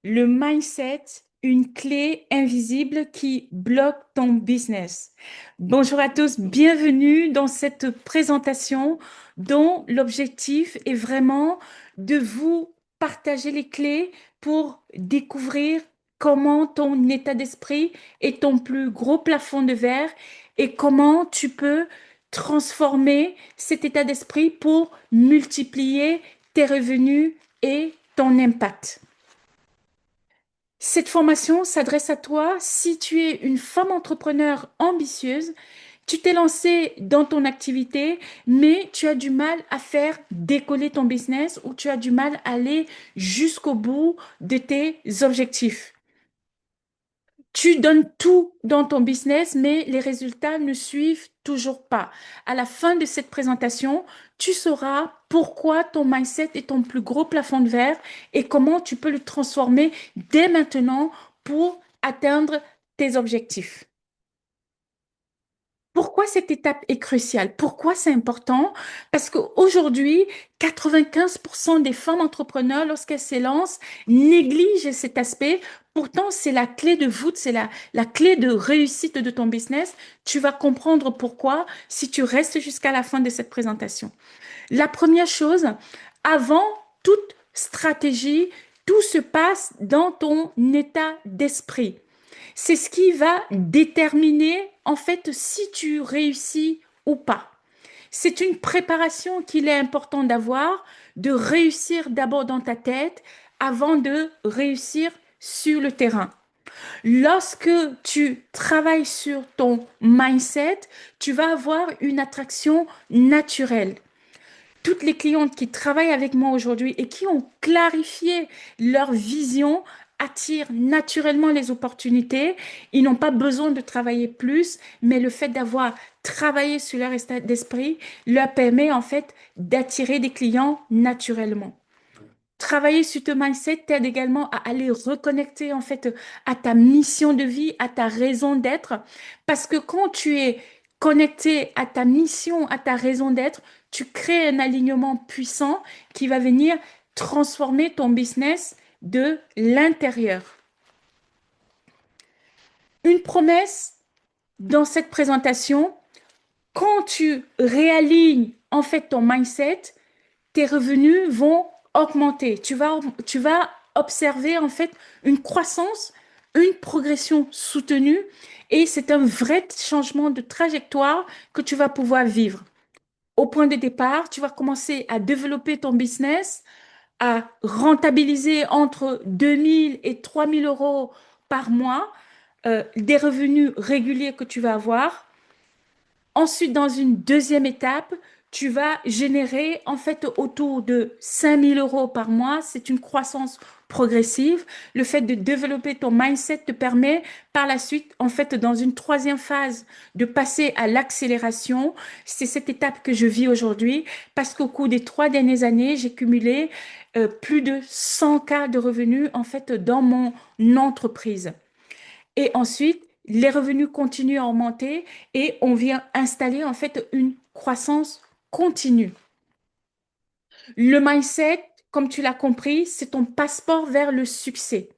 Le mindset, une clé invisible qui bloque ton business. Bonjour à tous, bienvenue dans cette présentation dont l'objectif est vraiment de vous partager les clés pour découvrir comment ton état d'esprit est ton plus gros plafond de verre et comment tu peux transformer cet état d'esprit pour multiplier tes revenus et ton impact. Cette formation s'adresse à toi si tu es une femme entrepreneur ambitieuse, tu t'es lancée dans ton activité, mais tu as du mal à faire décoller ton business ou tu as du mal à aller jusqu'au bout de tes objectifs. Tu donnes tout dans ton business, mais les résultats ne suivent toujours pas. À la fin de cette présentation, tu sauras pourquoi ton mindset est ton plus gros plafond de verre et comment tu peux le transformer dès maintenant pour atteindre tes objectifs. Pourquoi cette étape est cruciale? Pourquoi c'est important? Parce qu'aujourd'hui, 95% des femmes entrepreneurs, lorsqu'elles s'élancent, négligent cet aspect. Pourtant, c'est la clé de voûte, c'est la clé de réussite de ton business. Tu vas comprendre pourquoi si tu restes jusqu'à la fin de cette présentation. La première chose, avant toute stratégie, tout se passe dans ton état d'esprit. C'est ce qui va déterminer en fait si tu réussis ou pas. C'est une préparation qu'il est important d'avoir, de réussir d'abord dans ta tête avant de réussir sur le terrain. Lorsque tu travailles sur ton mindset, tu vas avoir une attraction naturelle. Toutes les clientes qui travaillent avec moi aujourd'hui et qui ont clarifié leur vision attirent naturellement les opportunités. Ils n'ont pas besoin de travailler plus, mais le fait d'avoir travaillé sur leur état d'esprit leur permet en fait d'attirer des clients naturellement. Travailler sur ton mindset t'aide également à aller reconnecter en fait à ta mission de vie, à ta raison d'être. Parce que quand tu es connecté à ta mission, à ta raison d'être, tu crées un alignement puissant qui va venir transformer ton business de l'intérieur. Une promesse dans cette présentation, quand tu réalignes en fait ton mindset, tes revenus vont augmenter. Tu vas observer en fait une croissance, une progression soutenue et c'est un vrai changement de trajectoire que tu vas pouvoir vivre. Au point de départ, tu vas commencer à développer ton business, à rentabiliser entre 2 000 et 3 000 € par mois, des revenus réguliers que tu vas avoir. Ensuite, dans une deuxième étape, tu vas générer en fait autour de 5 000 € par mois. C'est une croissance progressive. Le fait de développer ton mindset te permet par la suite, en fait, dans une troisième phase, de passer à l'accélération. C'est cette étape que je vis aujourd'hui parce qu'au cours des 3 dernières années, j'ai cumulé plus de 100 cas de revenus en fait dans mon entreprise. Et ensuite, les revenus continuent à augmenter et on vient installer en fait une croissance continue. Le mindset, comme tu l'as compris, c'est ton passeport vers le succès.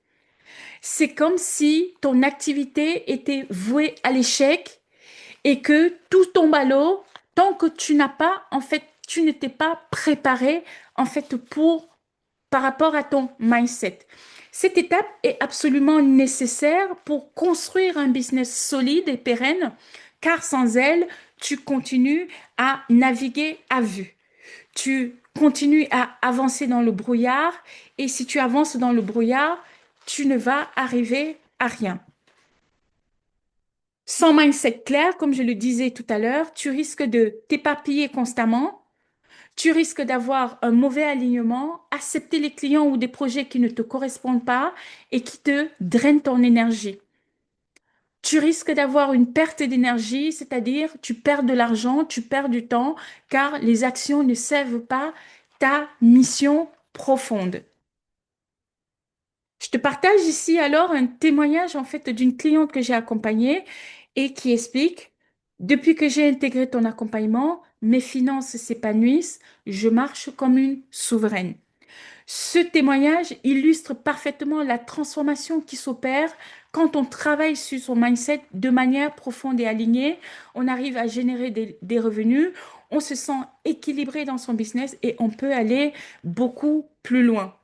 C'est comme si ton activité était vouée à l'échec et que tout tombe à l'eau tant que tu n'as pas, en fait, tu ne t'es pas préparé en fait pour par rapport à ton mindset. Cette étape est absolument nécessaire pour construire un business solide et pérenne, car sans elle, tu continues à naviguer à vue. Tu continues à avancer dans le brouillard, et si tu avances dans le brouillard, tu ne vas arriver à rien. Sans mindset clair, comme je le disais tout à l'heure, tu risques de t'éparpiller constamment. Tu risques d'avoir un mauvais alignement, accepter les clients ou des projets qui ne te correspondent pas et qui te drainent ton énergie. Tu risques d'avoir une perte d'énergie, c'est-à-dire tu perds de l'argent, tu perds du temps, car les actions ne servent pas ta mission profonde. Je te partage ici alors un témoignage en fait d'une cliente que j'ai accompagnée et qui explique, depuis que j'ai intégré ton accompagnement, mes finances s'épanouissent, je marche comme une souveraine. Ce témoignage illustre parfaitement la transformation qui s'opère quand on travaille sur son mindset de manière profonde et alignée. On arrive à générer des revenus, on se sent équilibré dans son business et on peut aller beaucoup plus loin.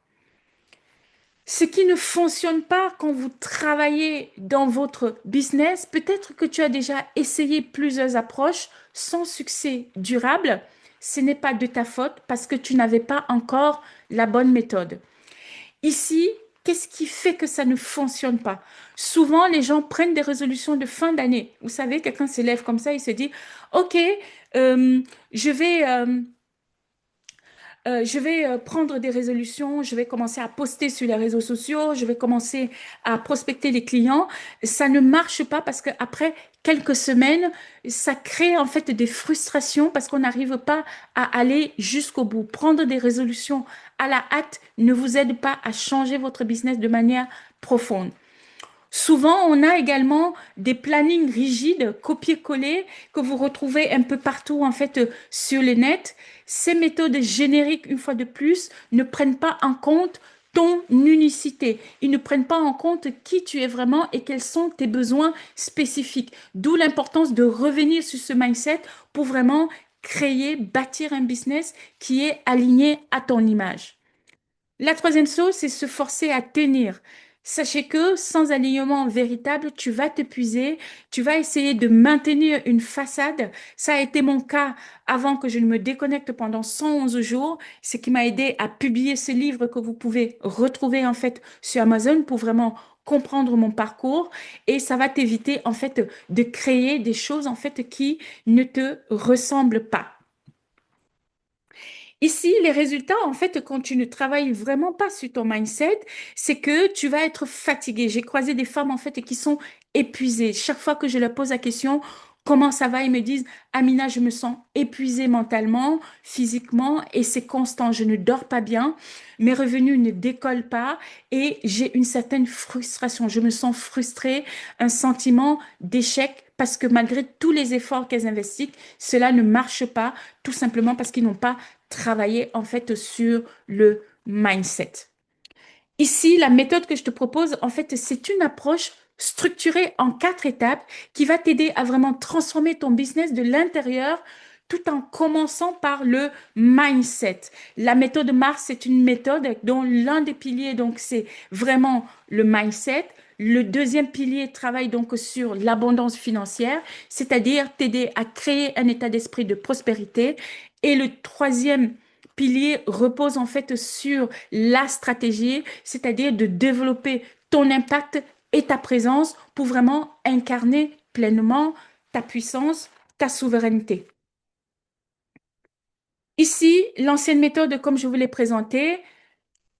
Ce qui ne fonctionne pas quand vous travaillez dans votre business, peut-être que tu as déjà essayé plusieurs approches sans succès durable. Ce n'est pas de ta faute parce que tu n'avais pas encore la bonne méthode. Ici, qu'est-ce qui fait que ça ne fonctionne pas? Souvent, les gens prennent des résolutions de fin d'année. Vous savez, quelqu'un s'élève comme ça, il se dit, OK, je vais prendre des résolutions, je vais commencer à poster sur les réseaux sociaux, je vais commencer à prospecter les clients. Ça ne marche pas parce qu'après quelques semaines, ça crée en fait des frustrations parce qu'on n'arrive pas à aller jusqu'au bout. Prendre des résolutions à la hâte ne vous aide pas à changer votre business de manière profonde. Souvent, on a également des plannings rigides, copier-coller, que vous retrouvez un peu partout en fait sur les nets. Ces méthodes génériques, une fois de plus, ne prennent pas en compte ton unicité. Ils ne prennent pas en compte qui tu es vraiment et quels sont tes besoins spécifiques. D'où l'importance de revenir sur ce mindset pour vraiment créer, bâtir un business qui est aligné à ton image. La troisième chose, c'est se forcer à tenir. Sachez que sans alignement véritable, tu vas t'épuiser, tu vas essayer de maintenir une façade. Ça a été mon cas avant que je ne me déconnecte pendant 111 jours, ce qui m'a aidé à publier ce livre que vous pouvez retrouver en fait sur Amazon pour vraiment comprendre mon parcours et ça va t'éviter en fait de créer des choses en fait qui ne te ressemblent pas. Ici, les résultats, en fait, quand tu ne travailles vraiment pas sur ton mindset, c'est que tu vas être fatigué. J'ai croisé des femmes, en fait, qui sont épuisées. Chaque fois que je leur pose la question, comment ça va, ils me disent, Amina, je me sens épuisée mentalement, physiquement, et c'est constant. Je ne dors pas bien, mes revenus ne décollent pas, et j'ai une certaine frustration. Je me sens frustrée, un sentiment d'échec. Parce que malgré tous les efforts qu'elles investissent, cela ne marche pas, tout simplement parce qu'ils n'ont pas travailler en fait sur le mindset. Ici, la méthode que je te propose, en fait, c'est une approche structurée en 4 étapes qui va t'aider à vraiment transformer ton business de l'intérieur tout en commençant par le mindset. La méthode Mars, c'est une méthode dont l'un des piliers, donc, c'est vraiment le mindset. Le deuxième pilier travaille donc sur l'abondance financière, c'est-à-dire t'aider à créer un état d'esprit de prospérité. Et le troisième pilier repose en fait sur la stratégie, c'est-à-dire de développer ton impact et ta présence pour vraiment incarner pleinement ta puissance, ta souveraineté. Ici, l'ancienne méthode, comme je vous l'ai présentée,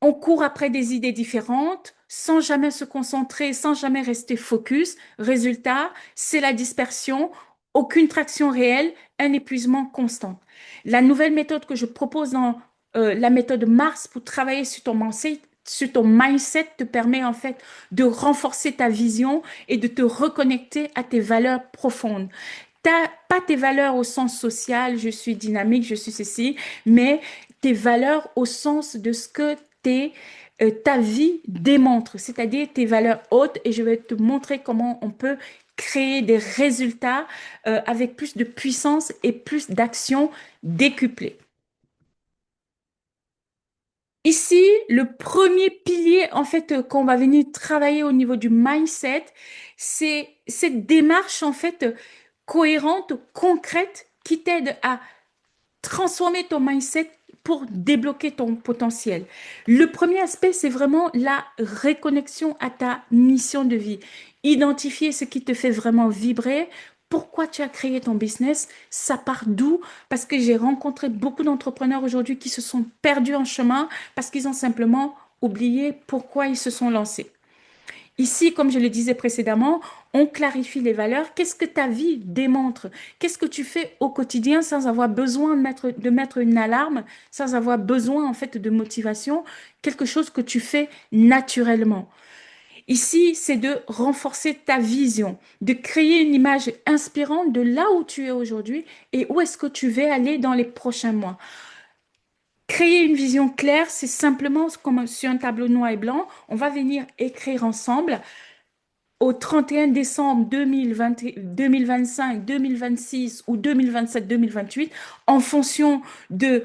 on court après des idées différentes sans jamais se concentrer, sans jamais rester focus. Résultat, c'est la dispersion, aucune traction réelle, un épuisement constant. La nouvelle méthode que je propose dans la méthode Mars pour travailler sur ton mindset te permet en fait de renforcer ta vision et de te reconnecter à tes valeurs profondes. Pas tes valeurs au sens social, je suis dynamique, je suis ceci, mais tes valeurs au sens de ce que ta vie démontre, c'est-à-dire tes valeurs hautes. Et je vais te montrer comment on peut créer des résultats avec plus de puissance et plus d'action décuplée. Ici, le premier pilier, en fait, qu'on va venir travailler au niveau du mindset, c'est cette démarche, en fait, cohérente, concrète, qui t'aide à transformer ton mindset pour débloquer ton potentiel. Le premier aspect, c'est vraiment la reconnexion à ta mission de vie. Identifier ce qui te fait vraiment vibrer. Pourquoi tu as créé ton business? Ça part d'où? Parce que j'ai rencontré beaucoup d'entrepreneurs aujourd'hui qui se sont perdus en chemin parce qu'ils ont simplement oublié pourquoi ils se sont lancés. Ici, comme je le disais précédemment, on clarifie les valeurs. Qu'est-ce que ta vie démontre? Qu'est-ce que tu fais au quotidien sans avoir besoin de mettre une alarme, sans avoir besoin en fait de motivation? Quelque chose que tu fais naturellement. Ici, c'est de renforcer ta vision, de créer une image inspirante de là où tu es aujourd'hui et où est-ce que tu veux aller dans les prochains mois. Créer une vision claire, c'est simplement comme sur un tableau noir et blanc. On va venir écrire ensemble au 31 décembre 2020, 2025, 2026 ou 2027, 2028, en fonction de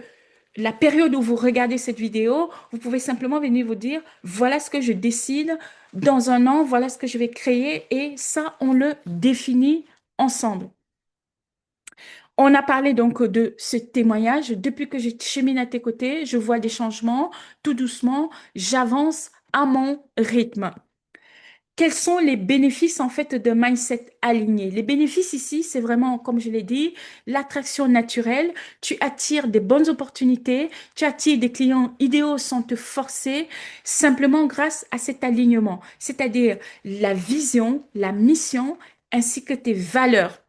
la période où vous regardez cette vidéo, vous pouvez simplement venir vous dire, voilà ce que je décide dans un an, voilà ce que je vais créer et ça, on le définit ensemble. On a parlé donc de ce témoignage. Depuis que je chemine à tes côtés, je vois des changements. Tout doucement, j'avance à mon rythme. Quels sont les bénéfices en fait de mindset aligné? Les bénéfices ici, c'est vraiment, comme je l'ai dit, l'attraction naturelle. Tu attires des bonnes opportunités, tu attires des clients idéaux sans te forcer, simplement grâce à cet alignement, c'est-à-dire la vision, la mission ainsi que tes valeurs.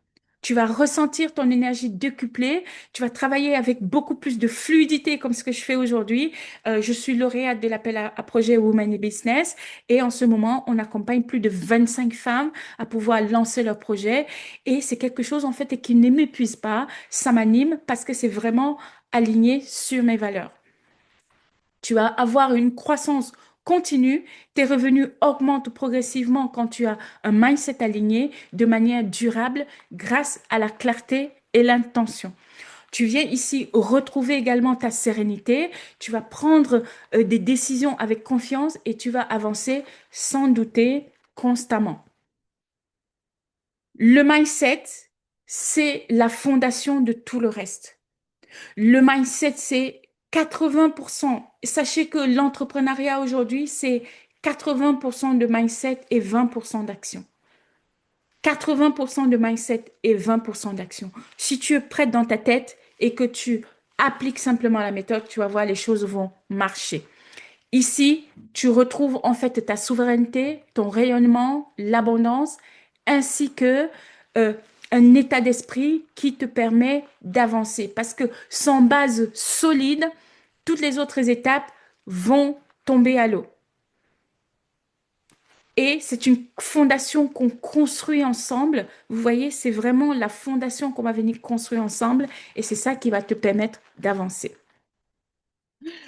Tu vas ressentir ton énergie décuplée, tu vas travailler avec beaucoup plus de fluidité comme ce que je fais aujourd'hui. Je suis lauréate de l'appel à projet Women in Business. Et en ce moment, on accompagne plus de 25 femmes à pouvoir lancer leur projet. Et c'est quelque chose, en fait, qui ne m'épuise pas. Ça m'anime parce que c'est vraiment aligné sur mes valeurs. Tu vas avoir une croissance continue. Tes revenus augmentent progressivement quand tu as un mindset aligné de manière durable grâce à la clarté et l'intention. Tu viens ici retrouver également ta sérénité. Tu vas prendre des décisions avec confiance et tu vas avancer sans douter constamment. Le mindset, c'est la fondation de tout le reste. Le mindset, c'est 80%. Sachez que l'entrepreneuriat aujourd'hui, c'est 80% de mindset et 20% d'action. 80% de mindset et 20% d'action. Si tu es prête dans ta tête et que tu appliques simplement la méthode, tu vas voir, les choses vont marcher. Ici, tu retrouves en fait ta souveraineté, ton rayonnement, l'abondance, ainsi que euh, un état d'esprit qui te permet d'avancer. Parce que sans base solide, toutes les autres étapes vont tomber à l'eau. Et c'est une fondation qu'on construit ensemble. Vous voyez, c'est vraiment la fondation qu'on va venir construire ensemble et c'est ça qui va te permettre d'avancer.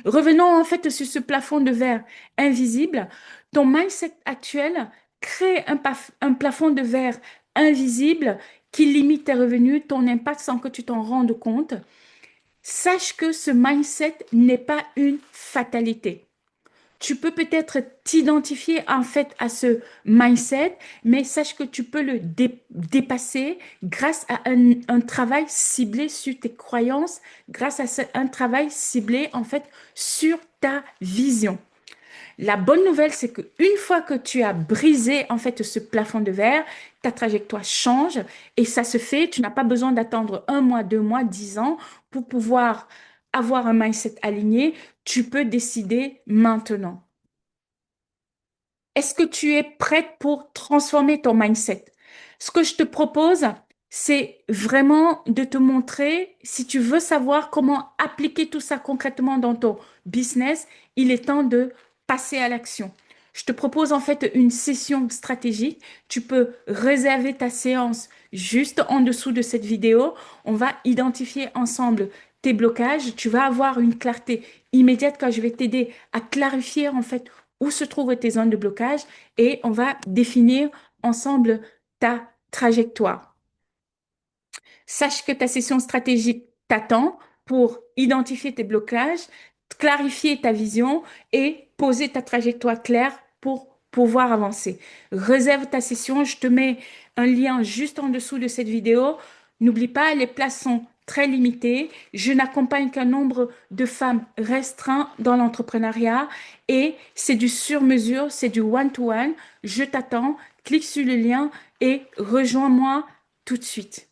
Revenons en fait sur ce plafond de verre invisible. Ton mindset actuel crée un plafond de verre invisible qui limite tes revenus, ton impact sans que tu t'en rendes compte. Sache que ce mindset n'est pas une fatalité. Tu peux peut-être t'identifier en fait à ce mindset, mais sache que tu peux le dépasser grâce à un travail ciblé sur tes croyances, grâce à un travail ciblé en fait sur ta vision. La bonne nouvelle, c'est que une fois que tu as brisé en fait ce plafond de verre, ta trajectoire change et ça se fait. Tu n'as pas besoin d'attendre un mois, 2 mois, 10 ans pour pouvoir avoir un mindset aligné. Tu peux décider maintenant. Est-ce que tu es prête pour transformer ton mindset? Ce que je te propose, c'est vraiment de te montrer, si tu veux savoir comment appliquer tout ça concrètement dans ton business, il est temps de passer à l'action. Je te propose en fait une session stratégique. Tu peux réserver ta séance juste en dessous de cette vidéo. On va identifier ensemble tes blocages. Tu vas avoir une clarté immédiate quand je vais t'aider à clarifier en fait où se trouvent tes zones de blocage et on va définir ensemble ta trajectoire. Sache que ta session stratégique t'attend pour identifier tes blocages, clarifier ta vision et poser ta trajectoire claire pour pouvoir avancer. Réserve ta session, je te mets un lien juste en dessous de cette vidéo. N'oublie pas, les places sont très limitées. Je n'accompagne qu'un nombre de femmes restreint dans l'entrepreneuriat et c'est du sur-mesure, c'est du one-to-one. Je t'attends, clique sur le lien et rejoins-moi tout de suite.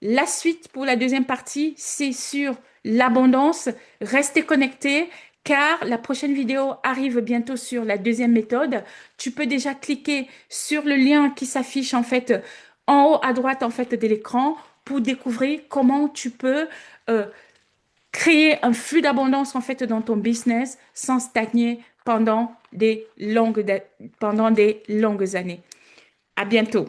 La suite pour la deuxième partie, c'est sur l'abondance. Restez connectés car la prochaine vidéo arrive bientôt sur la deuxième méthode. Tu peux déjà cliquer sur le lien qui s'affiche en fait en haut à droite en fait de l'écran pour découvrir comment tu peux euh, créer un flux d'abondance en fait dans ton business sans stagner pendant des longues années. À bientôt.